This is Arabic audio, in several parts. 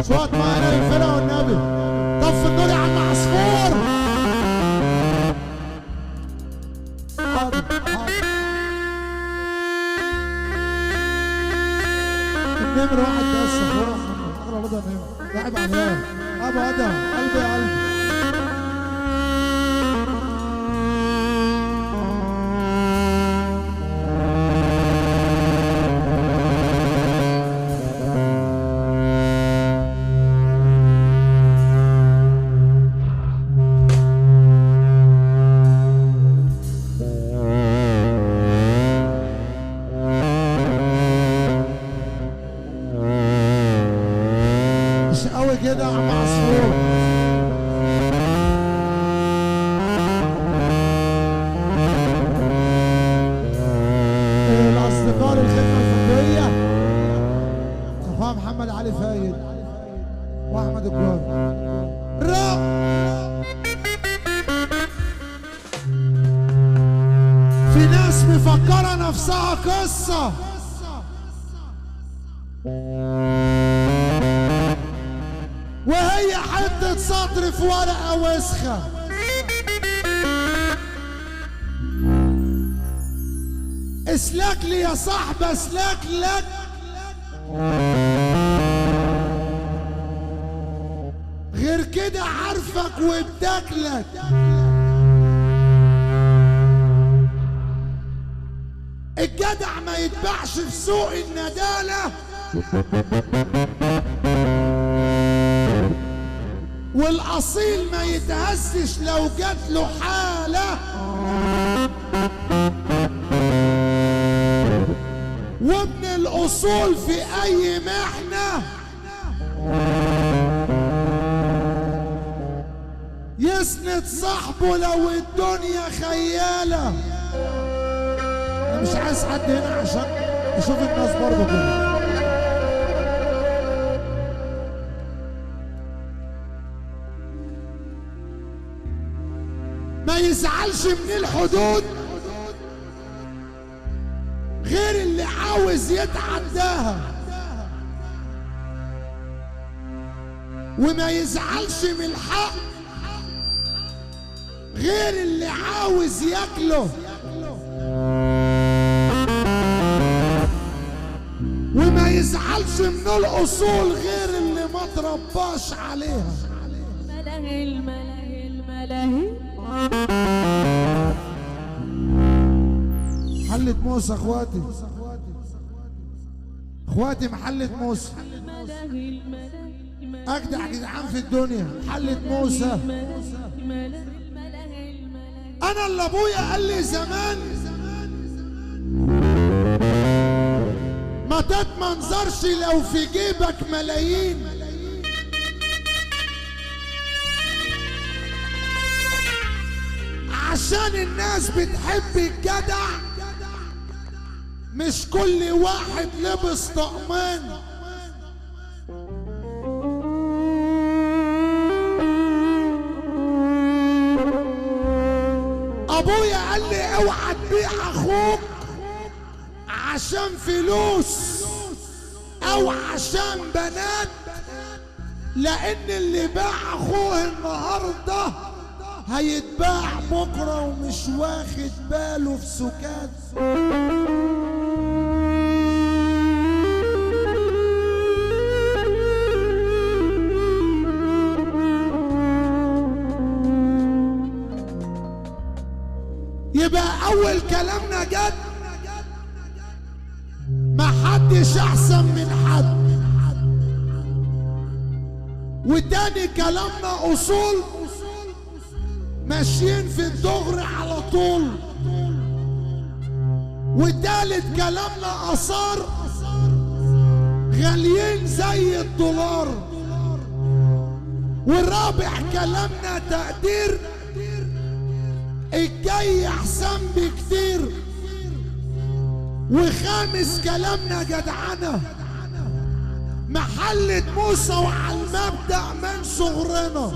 صوت معنا للفرقة والنبي. طف النور يا عم عصفور. حاضر حاضر. النمر واحد بس اخويا محمد، اغلى رضا نمر، لاعب عليها ابو ادم قلبي يا قلبي. كده يا عم عصفور. الاصدقاء للخدمه الفندقيه اخويا محمد علي فايد واحمد الجار. في ناس مفكره نفسها قصه، وهي حتة سطر في ورقة وسخة. اسلك لي يا صاحبي اسلك لك، غير كده عارفك وبتاكلك. الجدع ما يتباعش في سوق الندالة، والاصيل ما يتهزش لو جات له حاله. وابن الاصول في اي محنه يسند صاحبه لو الدنيا خياله. انا مش عايز حد هنا عشان اشوف الناس برضه كده. ما يزعلش من الحدود غير اللي عاوز يتعداها، وما يزعلش من الحق غير اللي عاوز ياكله، وما يزعلش من الاصول غير اللي ما ترباش عليها. ملاهي الملاهي الملاهي محلة موسى اخواتي، اخواتي محلة موسى اجدع جدعان في الدنيا. محلة موسى انا اللي ابويا قال لي زمان ما تتمنظرش لو في جيبك ملايين، عشان الناس بتحب الجدع، مش كل واحد لبس طقمان. ابويا قال لي اوعى تبيع اخوك عشان فلوس او عشان بنات، لان اللي باع اخوه النهارده هيتباع بكره ومش واخد باله في سكات. يبقى اول كلامنا جد، ما حدش احسن من حد. وتاني كلامنا اصول ماشيين في الدغري على طول. وتالت كلامنا اثار غاليين زي الدولار. والرابع كلامنا تقدير الجاي احسن بكتير. وخامس كلامنا جدعنة محلة موسى وعلى المبدأ من صغرنا.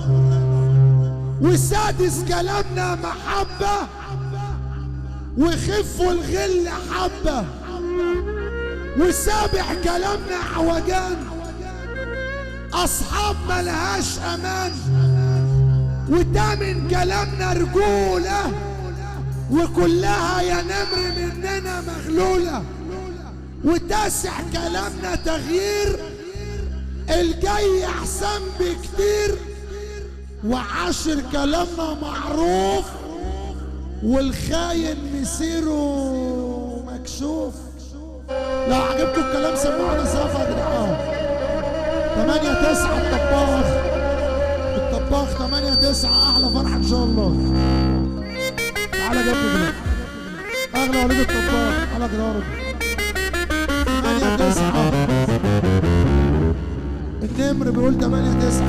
وسادس كلامنا محبة وخفوا الغل حبة. وسابع كلامنا عوجان اصحاب ملهاش امان، وده من كلامنا رجولة، وكلها يا نمر مننا مغلولة، وتاسع كلامنا تغيير، الجاي احسن بكتير، وعاشر كلامنا معروف، والخاين مسيره مكشوف. لو عجبكم الكلام سمعونا سقف يا جدعان. 8-9 الطباخ، الطباخ 8-9 احلى فرحه ان شاء الله. تعالى جنبي دلوقتي اغلى وليد الطباخ. تعالى كده ورا 8-9 النمر بيقول 8-9.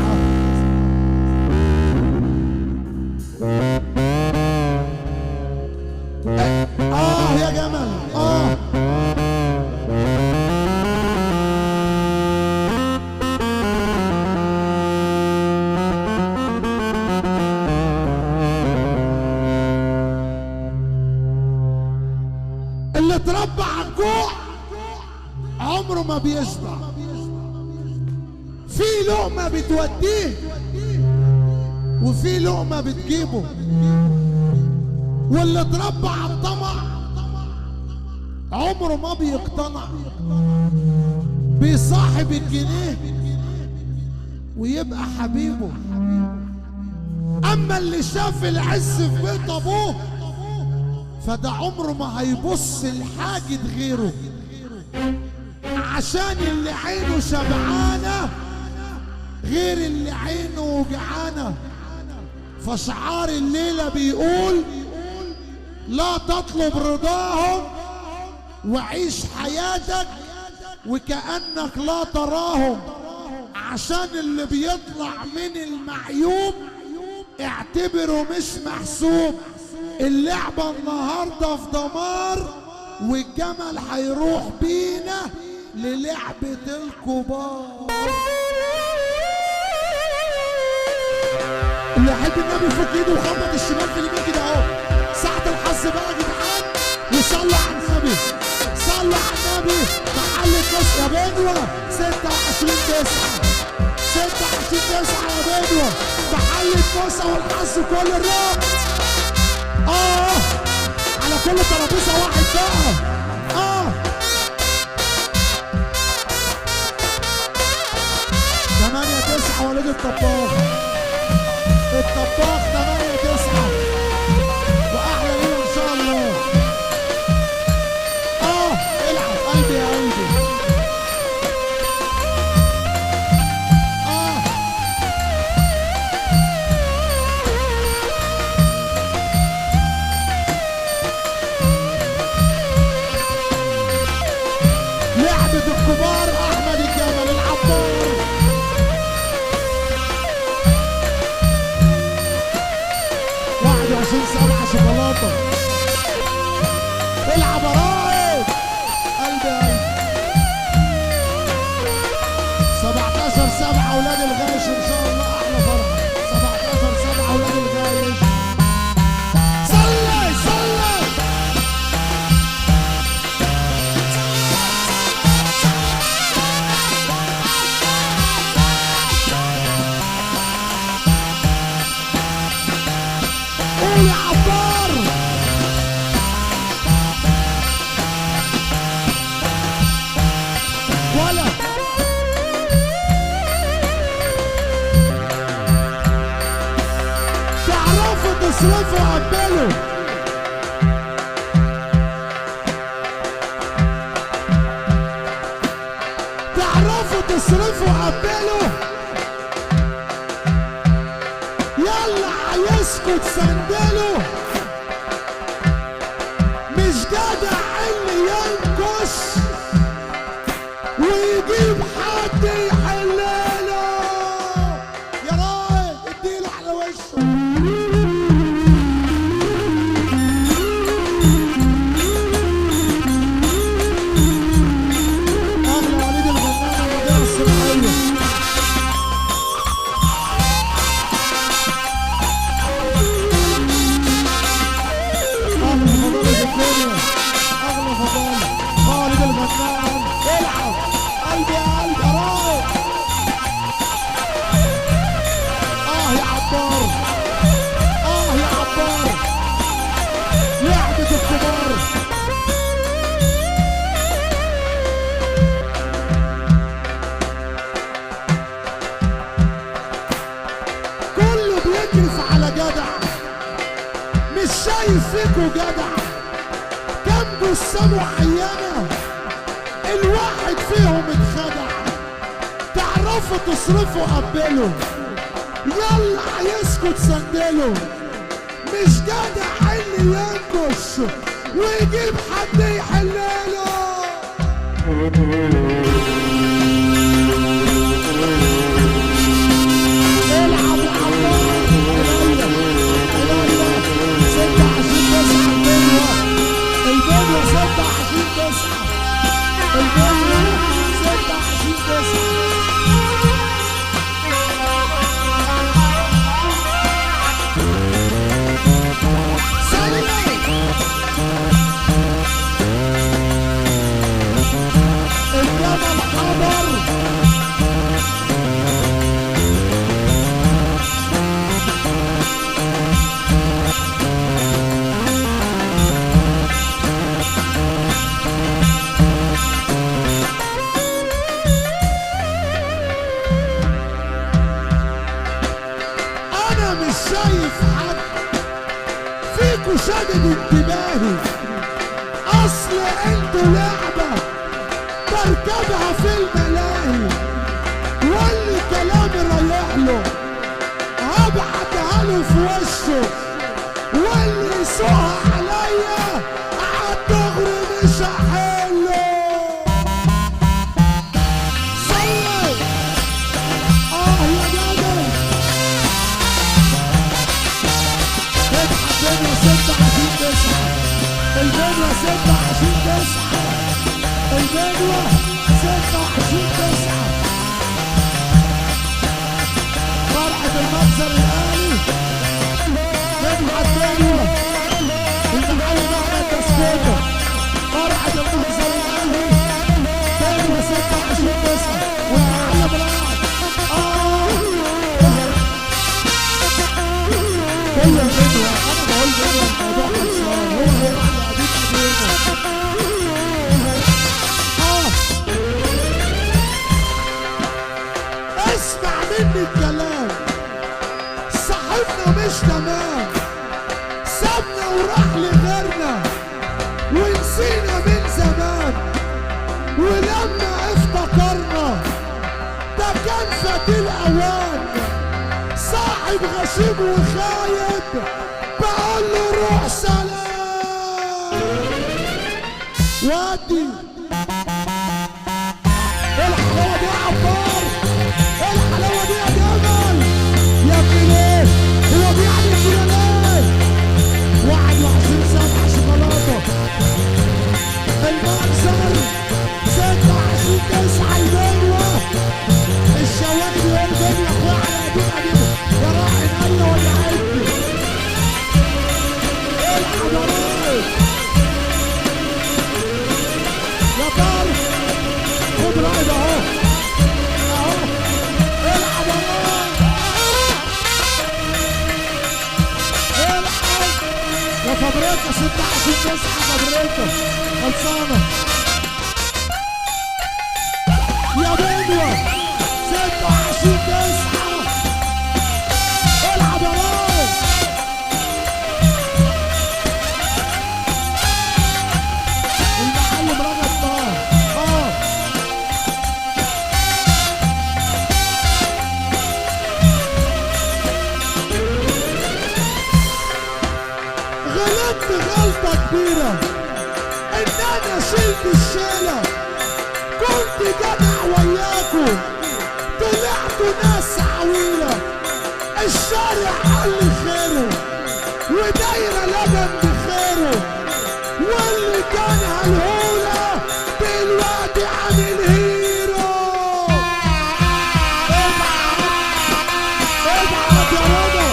يا جمل اللي اتربى على الجوع عمره ما بيشبع، في لقمة بتوديه وفي لقمة بتجيبه، واللي اتربى على الطمع عمره ما بيقتنع، بيصاحب الجنيه ويبقى حبيبه. اما اللي شاف العز في بيت ابوه فده عمره ما هيبص لحاجة غيره، عشان اللي عينه شبعانة غير اللي عينه جعانة. فشعار الليلة بيقول لا تطلب رضاهم وعيش حياتك وكأنك لا تراهم، عشان اللي بيطلع من المعيوب اعتبره مش محسوب. اللعبة النهاردة في دمار، والجمل هيروح بينا للعبة الكبار. اللي يحب النبي يفك ايده وخبط الشمال في اليمين كده اهو. ساعة الحظ بقى يا جدعان، وصلوا على النبي، صلوا على النبي. محل النص يا بنوة 26/9 26/9 يا بنوة، محل النص والحظ كل الرب. على كل ترابيزة واحد بقى. 8-9 وليد الطباخ، الطباخ 8-9 واحلى ليله ان شاء الله. العب قلبي يا قلبي. لعبة الكبار احمد الجمل العبار. 21/7 شوكولاتة. العب يا رايد قلبي يا قلبي. 17/7 اولاد الغاش ان شاء الله احلى فرحة. 17/7 اولاد الغاش. صلي صلي. قول يا عبار. ولا تعرفوا تصرفوا قبلوا. تعرفوا تصرفوا قبلوا. يلا عايزكوا تسندلوا، مش جدع اللي ينكش ويجيب حد يحلله. يا راجل اديله على وشه. اغلى وليد الغنانة المدينة الصناعية. جدع كام جثامه عيانة الواحد فيهم اتخدع تعرفوا تصرفوا قبله يلا عايزكوا تسندلوا مش جدع اللي ينكش ويجيب حد يحلله العب يا عمار قليل 26 9 البنوة 26 9 البنوة 26 9 الجبل حضر انا مش شايف حد فيكوا شادد انتباهي اصل انتوا لعبة بركبها في الملاهي واللي كلامي رايح له هبعتها له في وشه واللي يسوقها عليا عالدغري مش هحله صلي يا جدع اضحك الدنيا 26 9 الدنيا 26 9 البدوة 26 9 فرحة المنظر الآلي نجمع البدوة المحل مهما تسكته فرحة المنظر الآلي بدوة 26 9 والمحل بلاد كل البدوة أنا بقول بدوة الموضوع خلصان هو هيبقى اسمع مني الكلام صاحبنا مش تمام سابنا وراح لغيرنا ونسينا من زمان ولما افتكرنا ده كان فات الاوان صاحب غشيم وخايب بقول له روح سلام ودي الحلاوه دي يا عبار الحلاوه دي يا جمال يا ابني ليه هو بيعمل كده ليه 21 7 شوكولاته المنظر 26 9 البنوه الشوارب يقول بني يا اخويا على قديم قديم يا راعي نايله ولا عدي الحضارات يا طارق خد رايد اهو العب العب يا فابريكا 26 9 فابريكا خلصانه يا بنوة 26 9 العب يا رايد المحل مرغب طار غلطت غلطة كبيرة ان انا شلت الشيلة كنت جدع وياكم طلعتوا ناس عويلة الشارع قل خيره ودايرة لبن بخيره واللي كان هالهولة دلوقتي عامل هيرو ابعت يا رضا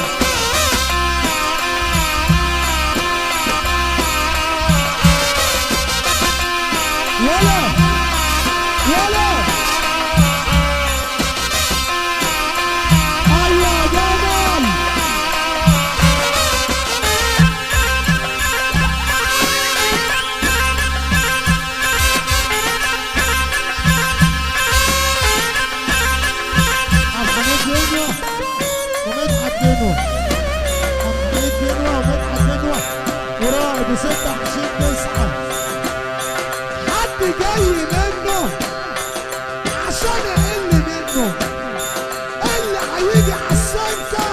ولا ايوه يا جمال ومدحت بنوة وراقب جاي منه عشان اقل منه. اللي هيجي عالسنكة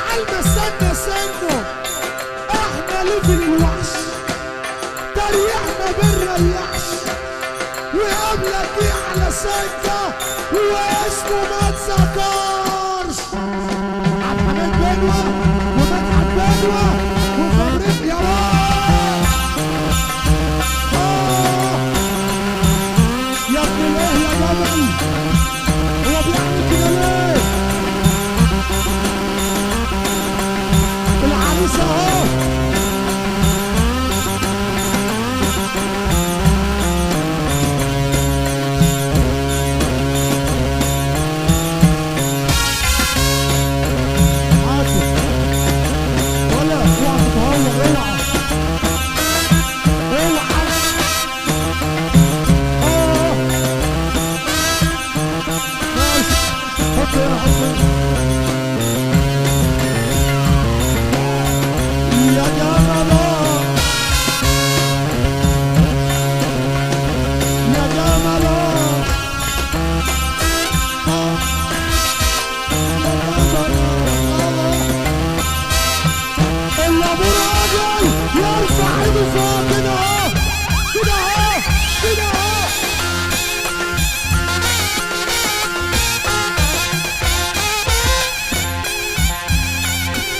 عالمستنى سنه. احنا ليفل الوحش تريح ما بنريحش. وقبلك دي على سنكة واسمه ما اتذكرش. عبد الحميد بنوة ومدحت بنوة وفبريك يا رب. يا ابن الله يا جبل هو بيعمل كده ليه؟ العريس اهو.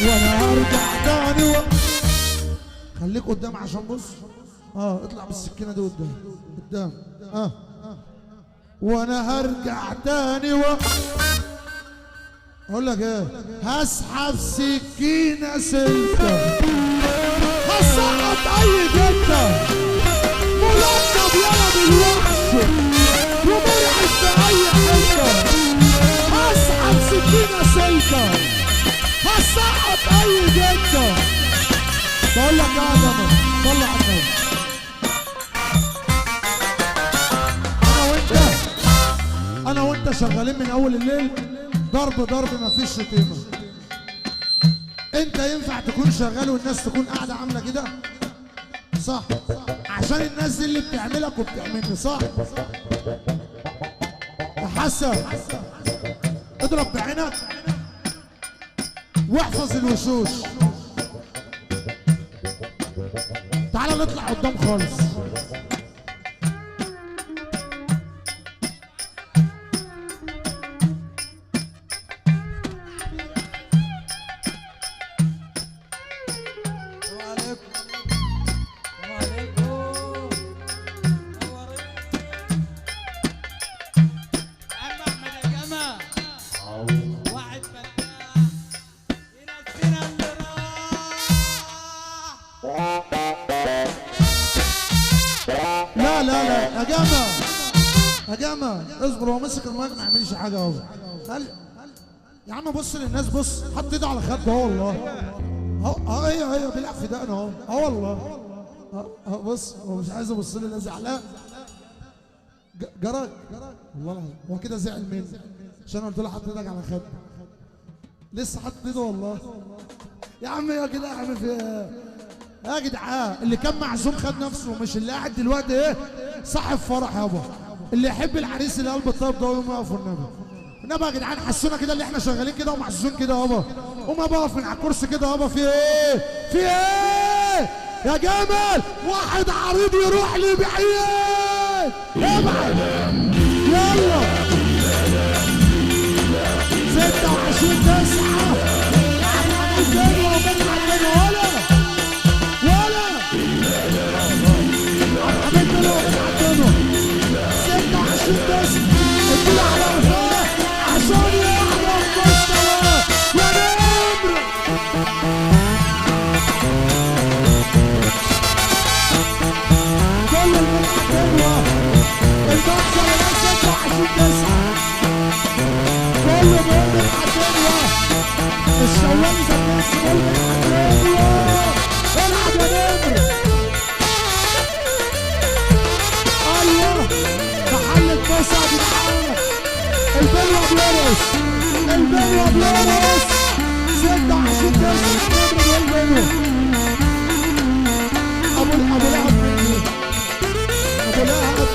وانا هرجع تاني خليك قدام عشان بص. اطلع بالسكينه دي قدام وانا هرجع تاني اقول لك ايه؟ هسحب سكينه سلكه هسقط اي جده ملقب يلا بالوحش ومرعب في اي حته. هسحب سكينه سلكه هسقط اي جده. بقول لك يا ادم طلع النبي انا وانت شغالين من اول الليل ضرب مفيش شتيمه. انت ينفع تكون شغال والناس تكون قاعده عامله كده صح؟ عشان الناس دي اللي بتعملك وبتعملني صح؟ يا حسن اضرب بعينك واحفظ الوشوش. تعال نطلع قدام خالص. لا يا جماعة اصبر. هو مسك المايك ما يعملش حاجة اهو. يا عم بص للناس بص. حط ايده على خده اهو والله اهو. ايوه بيلعب في دقنه اهو والله اهو. بص هو مش عايز يبص لي. لا زعلان جرى والله العظيم. هو كده زعل مني عشان قلت له حط ايدك على خده. لسه حط ايده والله. يا عم يا كده يا عم في ايه يا جدعان؟ اللي كان معزوم خد نفسه مش اللي قاعد دلوقتي ايه صاحب فرح يابا. اللي يحب العريس اللي قلب الطيب ده يقوم يقف النبي يا جدعان. حسونا كده اللي احنا شغالين كده ومعزومين كده يابا. قوم يابا اقف من على الكرسي كده يابا. في ايه يا جمال؟ واحد عريض يروح لي بعيد. ابعد يلا 26/9 عبد الجنة ومدحت بنوة ولا عبد الحميد بنوة ومدحت بنوة 26/9 اديله على وفاه عشان يعرف مستواه يا نمر. كل المدحت بنوة البكسر اللي 26/9 كل مدحت بنوة الشوالي ذات نفسه مدحت بنوة. العب يا نمر. ايوه محل بص يا جدعان. البنوة بيرقص 26/9 نمر بالبنوة. ابو لعب مني ابو لهب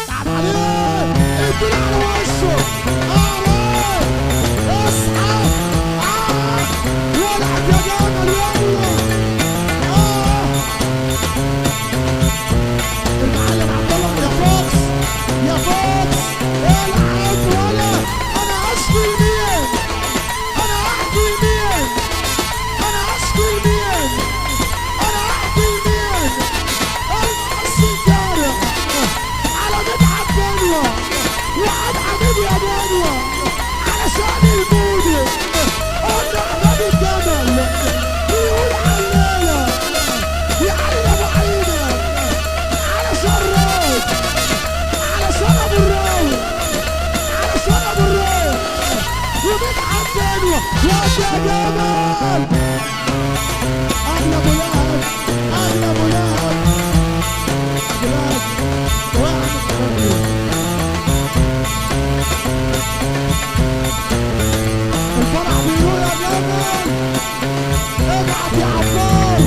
تعب عليه اديله على وشه اصحى ولعب يا جمل يلا المعلم عبد الله يا فوكس يا فوكس العب ولا انا اشكي مين انا احكي مين انا اشكي مين انا احكي مين المقص الجارح على مدحت بنوة وعد حبيبي يا بنوة علشان المودي قلنا احمد الجمل بيقول علينا يعني ابو عينه علشان رايد علشان ابو الرايد علشان ابو الرايد ومدحت بنوة واد يا جمل اغلى ابو لهب اغلى ابو لهب بلاد واحد الفرح بيقول يا جمل ابعت يا عبار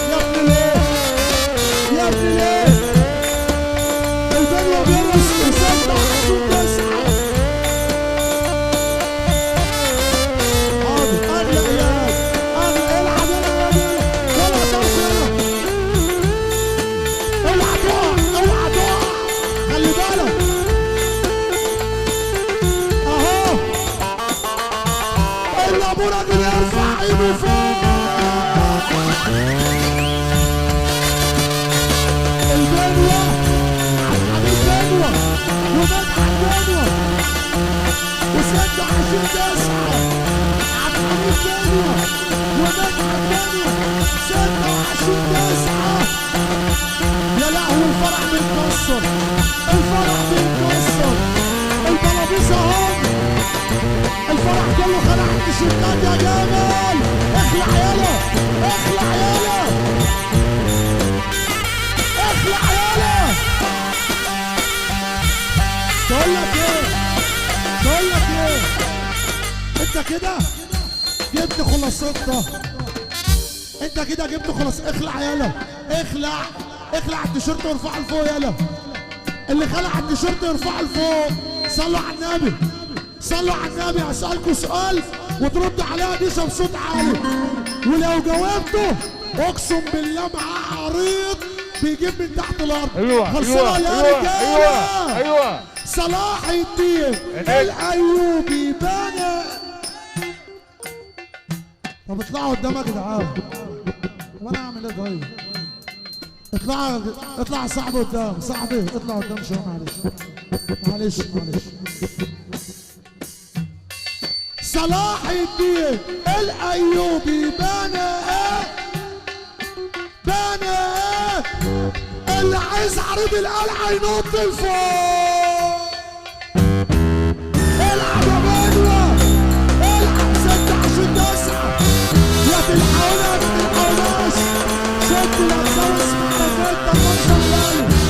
يا ابني ليه يا ابني ليه البنوة بيرقص مسدح عشان تسعى حاضر اغلى عيال اغلى العب يلا طرف يلا اوعى تقع اوعى تقع خلي بالك اهو الا ابو راجل يرفع ايده فوق البنوة عبد الحميد بنوة ومدحت بنوة وسد عشان تسعى عبد الحميد بنوة ومدحت بنوة سد عشان تسعى يا لهوي الفرح بيتكسر الفرح بيتكسر البلابيس اهو الفرح كله خلع التيشيرتات يا جمال اخلع يلا اخلع يلا اخلع يلا بقول لك ايه بقول لك ايه انت كده جبت خلاصتها انت كده جبت خلاص اخلع يلا اخلع اخلع التيشيرت وارفعه لفوق يلا اللي خلع التيشيرت يرفعه لفوق صلوا على النبي صلوا على النبي هسألكوا سؤال وترد عليها دي بصوت عالي ولو جاوبته اقسم بالله معاه عريض بيجيب من تحت الارض خلصنا يا رجاله ايوه صلاح الدين الايوبي بنا طب اطلعوا قدام يا جدعان وانا اعمل ايه طيب اطلع صاحبي قدام صاحبي اطلع قدام شويه معلش صلاح الدين الايوبي بنا اللي عايز عريض القلعه ينط لفوق العب يا بنوة العب 16 يا تلحقونا يا تلحقوناش شد الاجزاء واسمعنا فوق المنظر غالي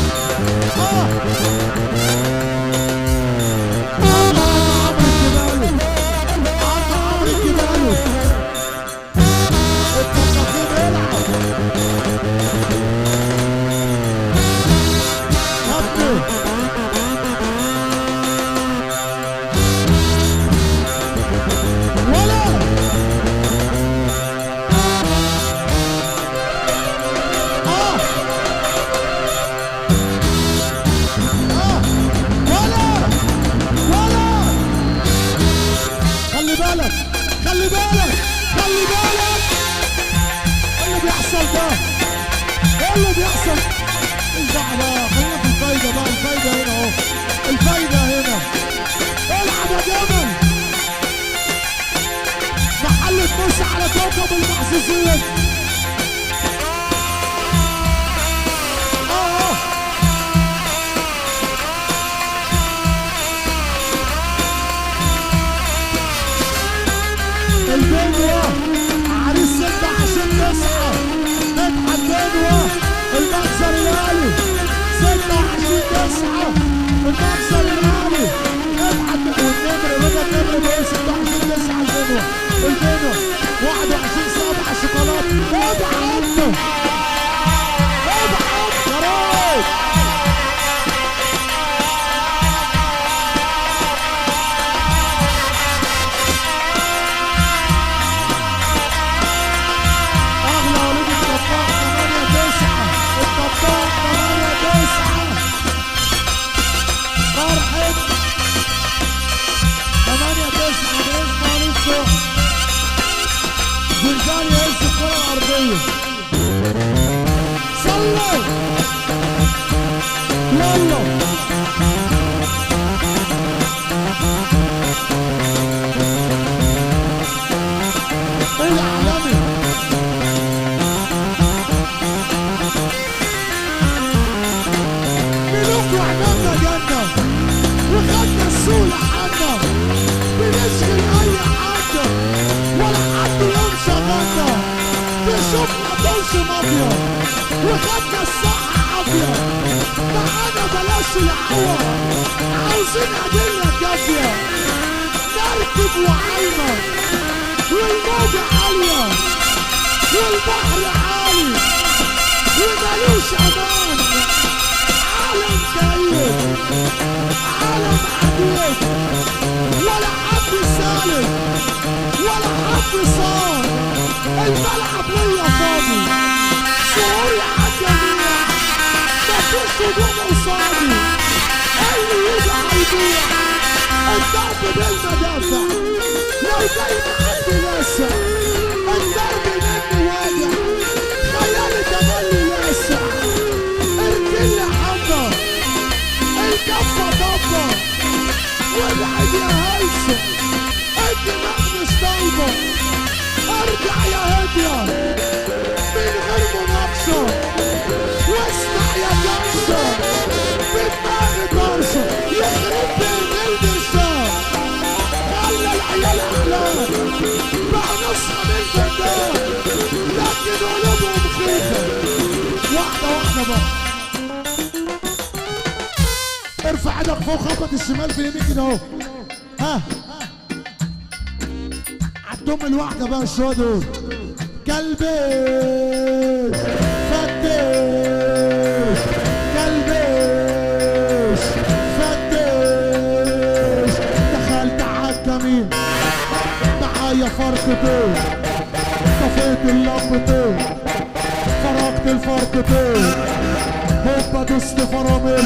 خلي بالك اللي بيحصل ده ايه اللي بيحصل ارجع بقى خلينا في الفايده بقى الفايده هنا اهو الفايده هنا العب يا جمل محل تبص على كوكب المحظوظين البنوة عريس 16 مدحت بنوة المخزن العالي 26 المخزن العالي مدحت والنمر رضا النمر ب 26 البنوة 21 7 شوكولاتة ابعد يلا العالمي ملوك وعملنا جنة وخدنا السوق لحالنا بنشغل اي حد ولا حد يمشي غنى بيشوفنا دوش مافيا وخدنا الصحة عافية معانا بلاش العوى عاوزين ادلة كافية نركب وعينا والموجة عالية والبحر عالي ومالوش امان عالم سيد عالم عديد ولا حد سالك ولا حد صار الملعب ليا فاضي شعوري عالجميع مفيش هجوم قصادي اللي يجي هيضيع الضرب بالمدافع لو جاي معدي لاسع الضرب مني واجع خيالي تملي لاسع الكل حبة الكفة ضبة وابعد يا هلسة الدماغ مش طالبة ارجع يا هادية من غير مناقشة واسمع يا جرشة بدماغي طرشة يخرب بين البرشام خلى العيال احلام بقى نصحى من الفندان لكن قلوبهم خيفة واحدة واحدة بقى ارفع ايدك فوق خبط الشمال في اليمين كده اهو ها عالدم الواحدة بقى الشوية دول كلبي فتش كلبيش فتش دخلت عالكمين معايا فرقتين طفيت اللمبتين فرقت الفرقتين هوبا دوست فرامل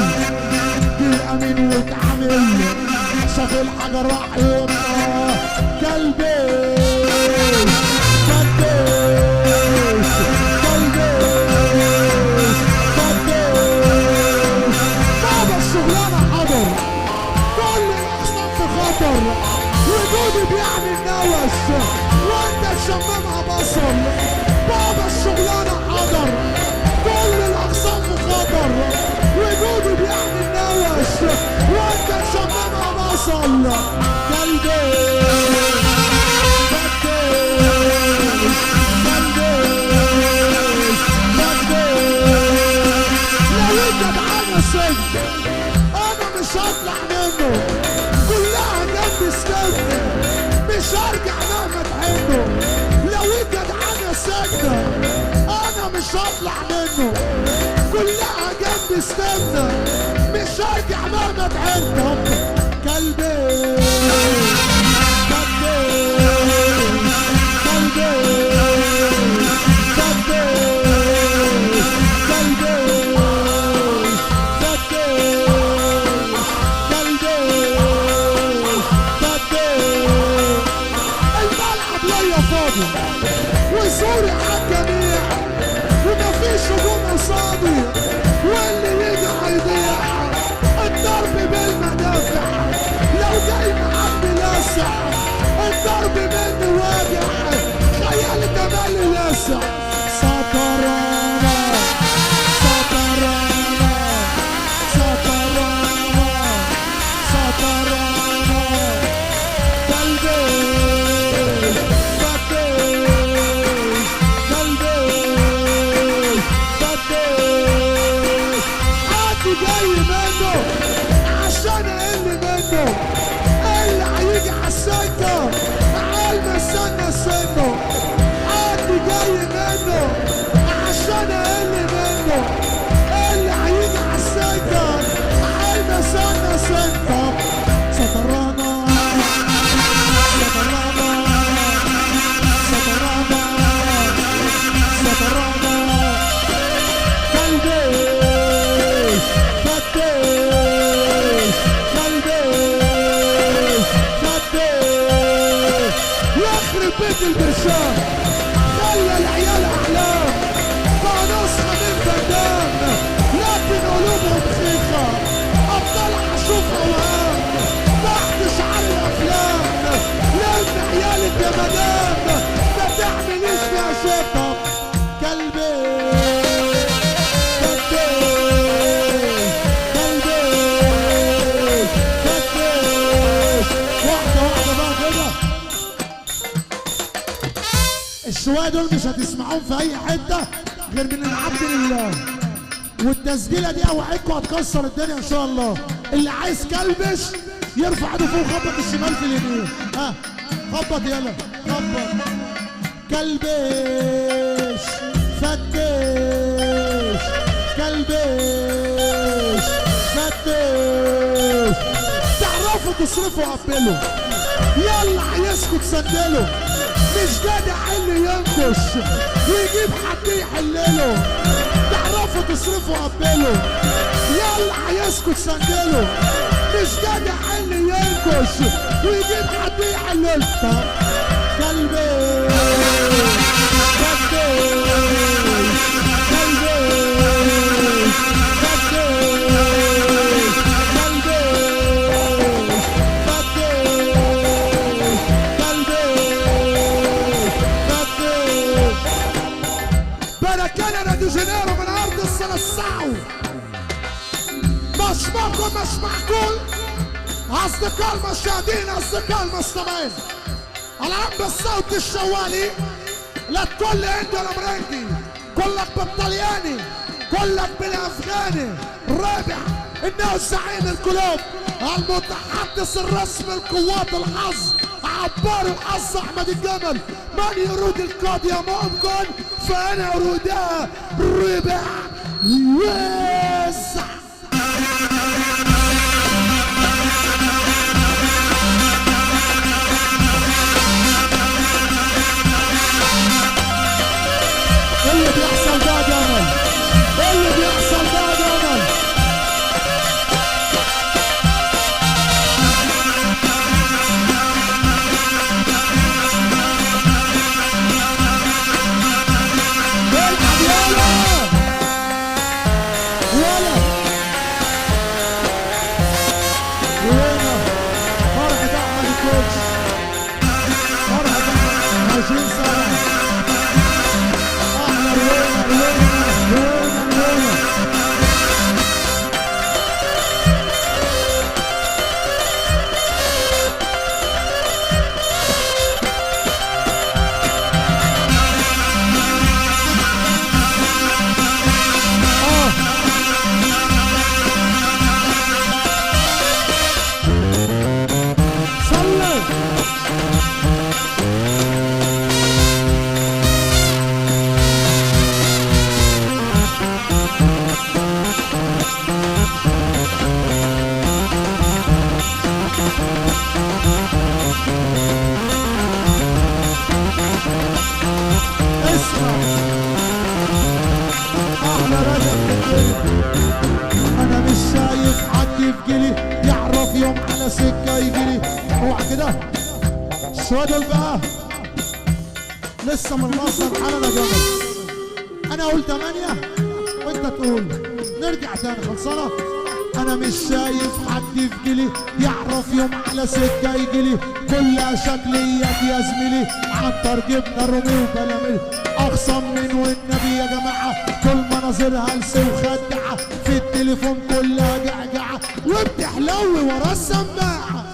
جه امين واتعامل شاف الحجر راح يبقى كلبيش فتش كلبيش فتش بابا الشغلانة حضر كل الاقسام في خطر وجودي بيعمل نوش وانت تشممها بصل بابا الشغلانة حضر كل الاقسام في خطر وجودي بيعمل نوش وانت تشممها بصل كلبيش انا مش هطلع منه كلها جنبي سكنة مش هرجع مهما تحنه لو الجدعانة سكنة انا مش هطلع منه كلها جنبي سكنة مش هرجع مهما تحنه كلبي وزوري عالجميع ومفيش هجوم قصادي واللي يجي هيضيع الضرب بالمدافع لو جاي معبي لاسع الضرب مني واجع خيالي تملي لاسع سطرانا سطرانا سطرانا سطرانا قلبي جاي منه عشان اللي منه اللي هيجي عالسكة عالم استنى سنه حد جاي منه عشان اللي منه اللي هيجي عالسكة عالم استنى سنه سطرانا سطرانا سطرانا سطرانا قلبي يخرب بيت البرشام خلى العيال احلام بقى نصحى من فدان الشوية دول مش هتسمعوهم في اي حتة غير من العبد لله. والتسجيلة دي اوعدكم هتكسر الدنيا ان شاء الله. اللي عايز كلبش يرفع ايده فوق خبط الشمال في اليمين. ها خبط يلا خبط. كلبش فتش كلبش فتش. تعرفوا تصرفوا قبلوا يلا عايزكوا تسندلوا. مش جدع اللي ينكش ويجيب حد يحلله. تعرفوا تصرفوا قبلوا يلا عايزكوا تسندلوا. مش جدع اللي ينكش ويجيب حد يحلله. طب كلبش فتش جنيرو من ارض السلسعو. مش معكم مش معقول اصدقاء المشاهدين اصدقاء المستمعين. الان بالصوت الشوالي لا تقول لي انت الامريكي كلك بالطلياني كلك بالافغاني. رابع انه زعيم القلوب المتحدث الرسمي لقوات الحظ عبار الحظ احمد الجمل. من يريد القاضية ممكن فانا اريدها ربع واسع. اللي بيحصل ده جمل اللي بيحصل ده جمل. انا مش شايف حد في جيلي يعرف يوم على سكه يجيلي. اوعى كده الشوية دول بقى لسه من مصر حالنا جمل. انا اقول 8 وانت تقول نرجع تاني خلصانه. انا مش شايف حد في جيلي يعرف يوم على سكه يجيلي. كلها شكليات يا زميلي عنتر جبنه رومي وبلاميل. اخصم من والنبي يا جماعه كل مناظرها هلس وخدعه. في التليفون كلها جعجعه وبتحلوي ورا السماعه.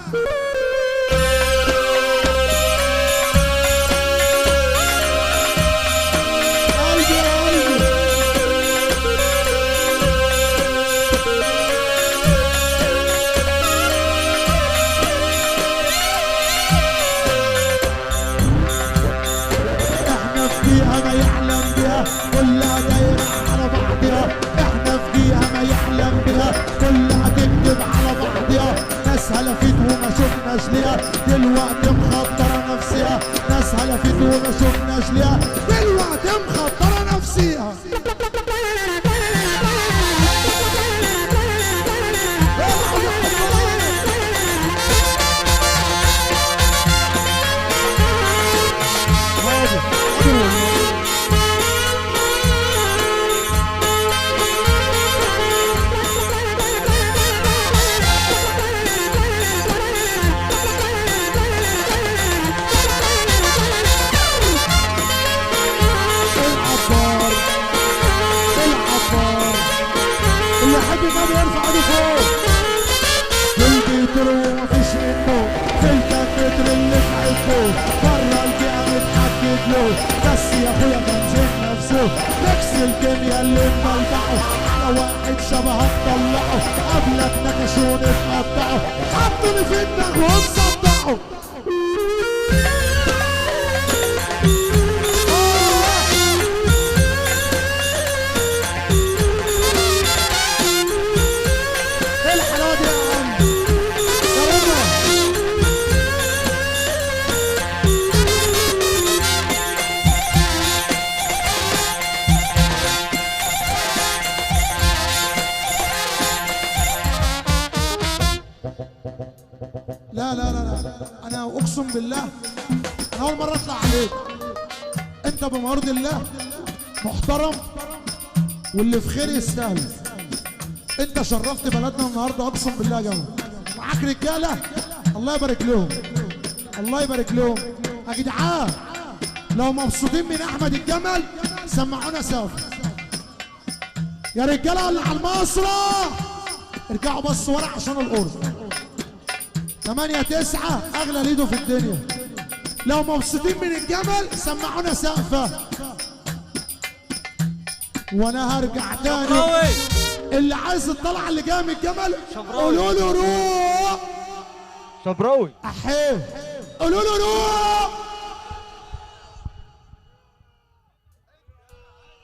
ما يحلم بها كلها دايرة على بعضها. احنا في جهة ما يحلم بها كلها تكتب على بعضها. ناس هلفت يابا هتطلعه قبلك نكشوني تقطعه حطني في الدماغ وتصدعه لا لا لا لا انا اقسم بالله انا اول مره اطلع عليك. انت بمرض الله محترم واللي في خير يستاهل. انت شرفت بلدنا النهارده اقسم بالله يا جماعه. معاك رجاله الله يبارك لهم الله يبارك لهم يا جدعان. لو مبسوطين من احمد الجمل سمعونا سافر يا رجاله اللي على المسرح. ارجعوا بصوا ورا عشان القرص 8 9 اغلى ليدو في الدنيا. لو مبسوطين من الجمل سمعونا سقفه. وانا هرجع تاني اللي عايز الطلعه اللي جايه من الجمل قولوا له روح شبراوي احيه قولوا له روح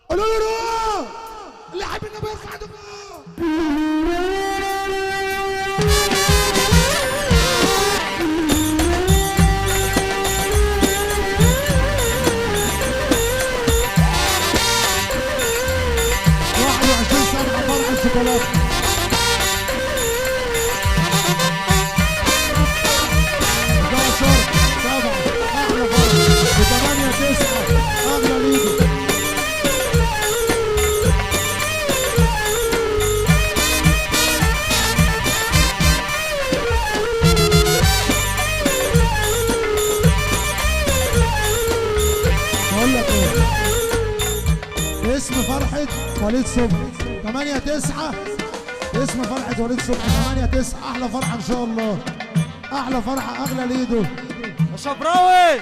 قولوا له روح اللي حابب النبي يرفع ايده فوق. شوكولاتة 11 7 اغلى فرق 8 9 اغلى ليدو. بقول لك ايه اسم فرحة وليد صبحي 8 9 اسم فرحة وليد صبحي 8 9 احلى فرحة ان شاء الله. احلى فرحة اغلى ليدو يا شبراوي.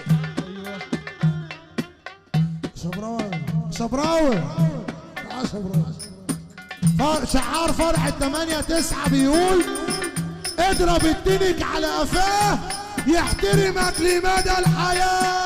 شبراوي شبراوي تعال شبراوي. شعار فرحة 8 9 بيقول اضرب التنك على قفاه يحترمك لمدى الحياة.